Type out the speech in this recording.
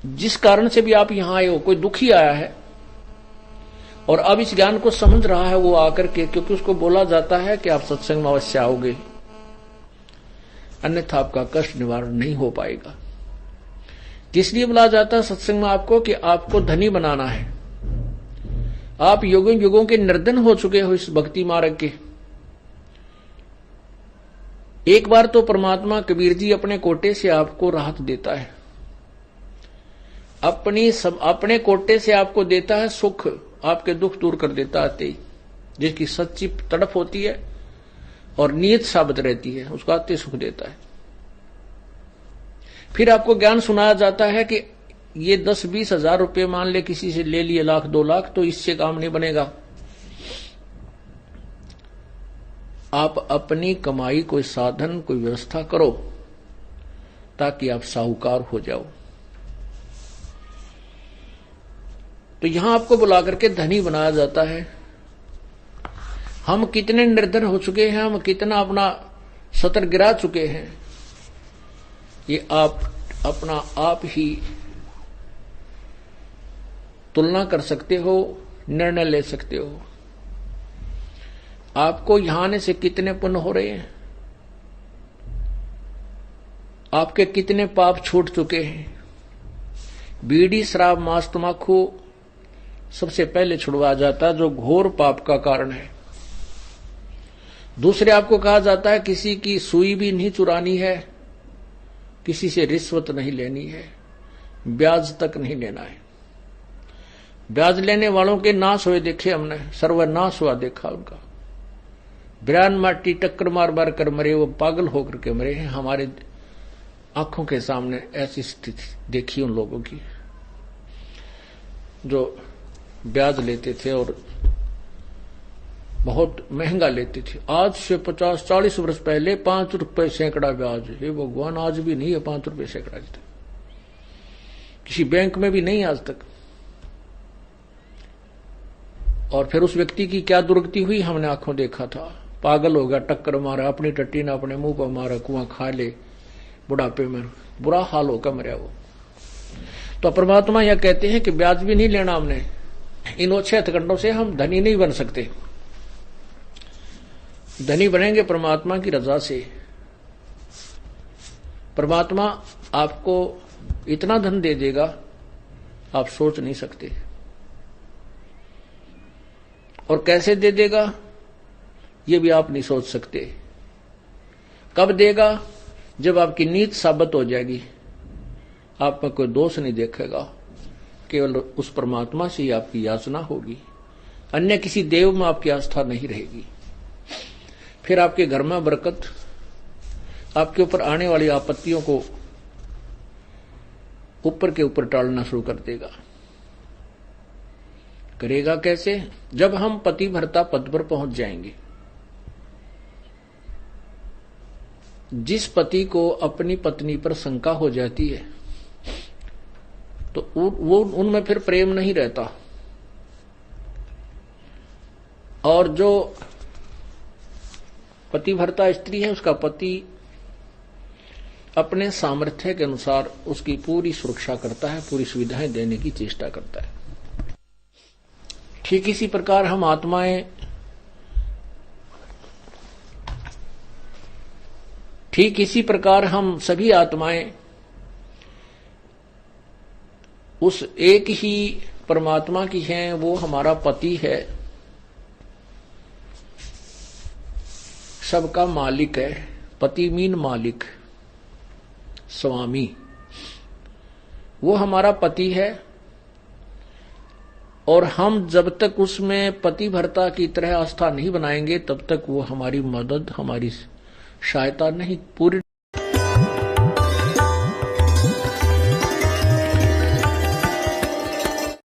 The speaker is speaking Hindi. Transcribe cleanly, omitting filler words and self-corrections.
जिस कारण से भी आप यहां आए हो, कोई दुखी आया है और अब इस ज्ञान को समझ रहा है वो आकर के, क्योंकि उसको बोला जाता है कि आप सत्संग में अवश्य आओगे, अन्यथा आपका कष्ट निवारण नहीं हो पाएगा। इसलिए बोला जाता है सत्संग में आपको कि आपको धनी बनाना है। आप युगों युगों के निर्धन हो चुके हो इस भक्ति मार्ग के। एक बार तो परमात्मा कबीर जी अपने कोटे से आपको राहत देता है, अपने कोटे से आपको देता है सुख, आपके दुख दूर कर देता है, जिसकी सच्ची तड़प होती है और नियत साबित रहती है, उसको आते सुख देता है। फिर आपको ज्ञान सुनाया जाता है कि ये 10-20 हजार रुपये मान ले किसी से ले लिए, 1,00,000 2,00,000, तो इससे काम नहीं बनेगा। आप अपनी कमाई कोई साधन, कोई व्यवस्था करो ताकि आप साहूकार हो जाओ। तो यहां आपको बुला करके धनी बनाया जाता है। हम कितने निर्धन हो चुके हैं, हम कितना अपना सतर गिरा चुके हैं, ये आप अपना आप ही तुलना कर सकते हो, निर्णय ले सकते हो। आपको यहां आने से कितने पुण्य हो रहे हैं, आपके कितने पाप छूट चुके हैं। बीड़ी, शराब, मांस, तंबाकू सबसे पहले छुड़वा जाता है, जो घोर पाप का कारण है। दूसरे आपको कहा जाता है किसी की सुई भी नहीं चुरानी है, किसी से रिश्वत नहीं लेनी है, ब्याज तक नहीं लेना है। ब्याज लेने वालों के नाश हुए देखे हमने, सर्वनाश हुआ देखा उनका। बिरान माटी टक्कर मार मार कर मरे, वो पागल होकर के मरे हैं। हमारे आंखों के सामने ऐसी स्थिति देखी उन लोगों की जो ब्याज लेते थे और बहुत महंगा लेते थे। आज से 50-40 वर्ष पहले 5 रुपए सैकड़ा ब्याज। हे भगवान, आज भी नहीं है 5 रुपए सैकड़ा, किसी बैंक में भी नहीं आज तक। और फिर उस व्यक्ति की क्या दुर्गति हुई हमने आंखों देखा था। पागल हो गया, टक्कर मारा, अपनी टट्टी ने अपने मुंह पर मारा, कुआं खा ले, बुढ़ापे में बुरा हाल होकर मरा वो। तो परमात्मा यह कहते हैं कि ब्याज भी नहीं लेना हमने। इन ओछे हथकंडों से हम धनी नहीं बन सकते। धनी बनेंगे परमात्मा की रजा से। परमात्मा आपको इतना धन दे देगा आप सोच नहीं सकते। और कैसे दे देगा ये भी आप नहीं सोच सकते। कब देगा? जब आपकी नीत साबित हो जाएगी, आप में कोई दोष नहीं देखेगा, केवल उस परमात्मा से ही आपकी याचना होगी, अन्य किसी देव में आपकी आस्था नहीं रहेगी। फिर आपके घर में बरकत, आपके ऊपर आने वाली आपत्तियों को ऊपर के ऊपर टालना शुरू कर देगा। करेगा कैसे? जब हम पति भर्ता पद पर पहुंच जाएंगे। जिस पति को अपनी पत्नी पर शंका हो जाती है तो वो उनमें फिर प्रेम नहीं रहता। और जो पतिभर्ता स्त्री है उसका पति अपने सामर्थ्य के अनुसार उसकी पूरी सुरक्षा करता है, पूरी सुविधाएं देने की चेष्टा करता है। ठीक इसी प्रकार हम आत्माएं, ठीक इसी प्रकार हम सभी आत्माएं उस एक ही परमात्मा की हैं, वो हमारा पति है, सबका मालिक है। पति मीन मालिक, स्वामी, वो हमारा पति है। और हम जब तक उसमें पति भर्ता की तरह आस्था नहीं बनाएंगे तब तक वो हमारी मदद, हमारी सहायता नहीं पूरी